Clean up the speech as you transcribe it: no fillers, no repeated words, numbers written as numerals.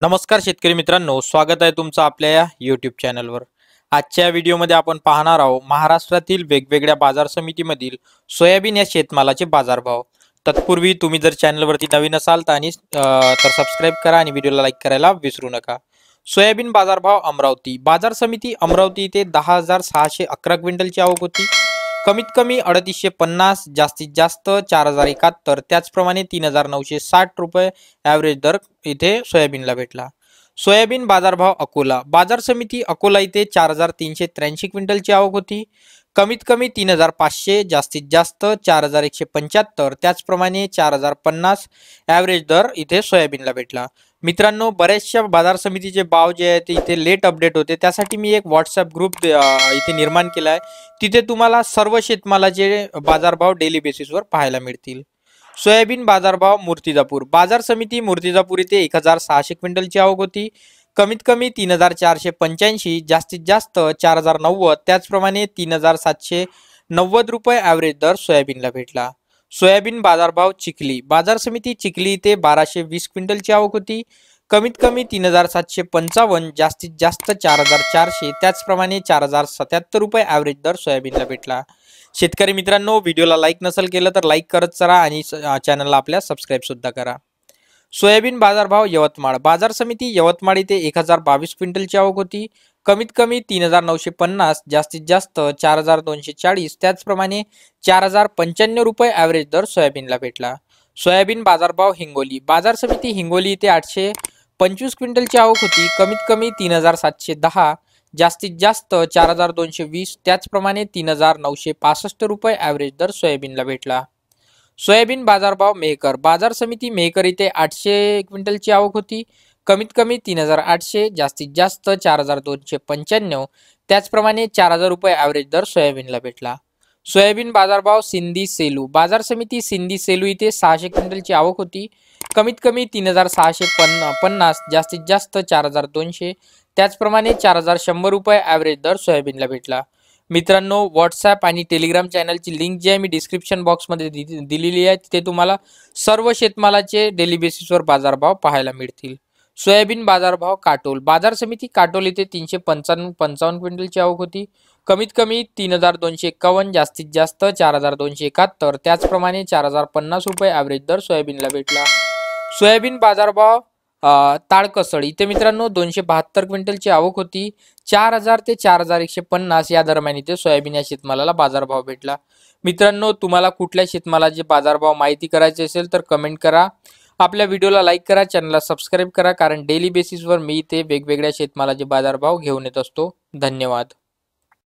नमस्कार शेतकरी मित्रांनो, स्वागत आहे तुमचं आपल्या या YouTube चॅनलवर। आजच्या व्हिडिओमध्ये आपण पाहणार आहोत महाराष्ट्रातील वेगवेगळ्या बाजार समितीमधील सोयाबीन या शेतमालाचे बाजारभाव। तत्पूर्वी तुम्ही जर चॅनलवरती नवीन असाल तर सबस्क्राइब करा आणि व्हिडिओला लाईक करायला विसरू नका। सोयाबीन बाजारभाव अमरावती बाजार समिती अमरावती येथे 10,611 क्विंटलची आवक होती। कमीत कमी 3850, जास्तीत जास्त 4071, त्याचप्रमाणे 3960 रुपये ॲव्हरेज दर इथे सोयाबीनला भेटला। सोयाबीन बाजारभाव अकोला बाजार समिती अकोला इथे 4383 क्विंटलची आवक होती। कमीत कमी 3500, जास्तीत जास्त 4175, त्याचप्रमाणे 4050 ॲव्हरेज दर इथे सोयाबीनला भेटला। मित्रांनो, बऱ्याचशा बाजार समितीचे भाव जे आहेत इथे लेट अपडेट होते, त्यासाठी मी एक व्हॉट्सअप ग्रुप इथे निर्माण केला आहे। तिथे तुम्हाला सर्व शेतमालाचे बाजारभाव डेली बेसिसवर पाहायला मिळतील। सोयाबीन बाजारभाव मूर्तिजापूर बाजार समिती मूर्तिजापूर येथे 1600 क्विंटलची आवक होती। कमीत कमी 3485, जास्तीत जास्त 4090, त्याचप्रमाणे 3790 रुपये ॲव्हरेज दर सोयाबीनला भेटला। सोयाबीन बाजारभाव चिखली बाजार समिती चिखली इथे 1220 क्विंटलची आवक होती। कमीत कमी 3755, जास्तीत जास्त 4400, त्याचप्रमाणे 4077 रुपये ॲव्हरेज दर सोयाबीनला भेटला। शेतकरी मित्रांनो, व्हिडिओला लाईक नसेल केलं तर लाईक करत चला आणि चॅनलला आपल्या सबस्क्राइब सुद्धा करा। सोयाबीन बाजारभाव यवतमाळ बाजार समिती यवतमाळ इथे 1022 क्विंटलची आवक होती। कमीत कमी 3950, जास्तीत जास्त 4240, त्याचप्रमाणे 4095 रुपये ॲव्हरेज दर सोयाबीनला भेटला। सोयाबीन बाजारभाव हिंगोली बाजार समिती हिंगोली इथे 825 क्विंटलची आवक होती। कमीत कमी 3710, जास्तीत जास्त 4220, त्याचप्रमाणे 3965 रुपये ॲव्हरेज दर सोयाबीनला भेटला। सोयाबीन बाजारभाव मेहकर बाजार समिती मेहकर इथे 800 क्विंटलची आवक होती। कमीत कमी 3800, जास्तीत जास्त 4295, त्याचप्रमाणे 4000 रुपये ॲव्हरेज दर सोयाबीनला भेटला। सोयाबीन बाजारभाव सिंधी सेलू बाजार समिती सिंधी सेलू इथे 600 क्विंटलची आवक होती। कमीत कमी 3650, जास्तीत जास्त 4200, त्याचप्रमाणे 4100 रुपये ॲव्हरेज दर सोयाबीनला भेटला। मित्रांनो, व्हॉट्सॲप आणि टेलिग्राम चॅनलची लिंक जी आहे मी डिस्क्रिप्शन बॉक्समध्ये दिलेली आहे, तिथे तुम्हाला सर्व शेतमालाचे डेली बेसिसवर बाजारभाव पाहायला मिळतील। सोयाबीन बाजारभाव काटोल बाजार समिती काटोल इथे 355 क्विंटलची आवक होती। कमीत कमी 3251, जास्तीत जास्त 4271, त्याचप्रमाणे 4050 रुपये ॲव्हरेज दर सोयाबीनला भेटला। सोयाबीन बाजारभाव ताळकसळ इथे मित्रांनो 272 क्विंटलची आवक होती। 4000 ते 4150 या दरम्यान इथे सोयाबीन या शेतमालाला बाजारभाव भेटला। मित्रांनो, तुम्हाला कुठल्या शेतमालाचे बाजारभाव माहिती करायचे असेल तर कमेंट करा। आपल्या व्हिडिओला लाईक करा, चॅनलला सबस्क्राइब करा, कारण डेली बेसिसवर मी इथे वेगवेगळ्या शेतमालाचे बाजारभाव घेऊन येत असतो। धन्यवाद।